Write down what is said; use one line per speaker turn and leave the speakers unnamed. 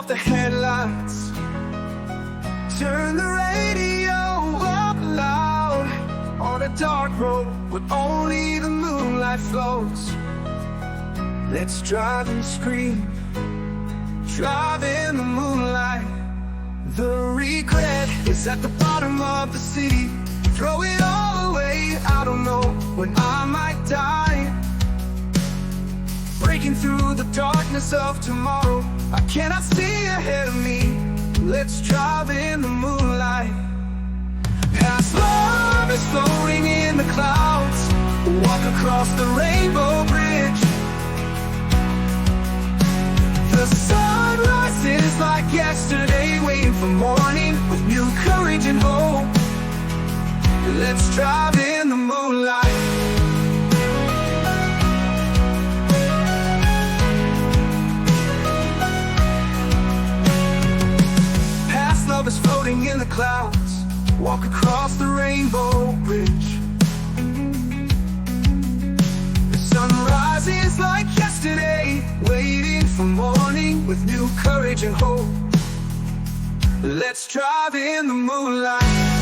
off the headlights. Turn the radio up loud on a dark road where only the moonlight flows. Let's drive and scream, drive in the moonlight. The regret is at the bottom of the city. Throw it all away, I don't know when I might die. Breaking through the darkness of tomorrow, I cannot see ahead of me. Let's drive in the moonlight. Past love is floating in the clouds. Walk across the rainbow bridge. The sun rises like yesterday, waiting for morning with new courage and hope. Let's drive in the moonlight. Past love is floating in the clouds. Walk across the rainbow bridge. The sun rises like yesterday, waiting for morning with new courage and hope. Let's drive in the moonlight.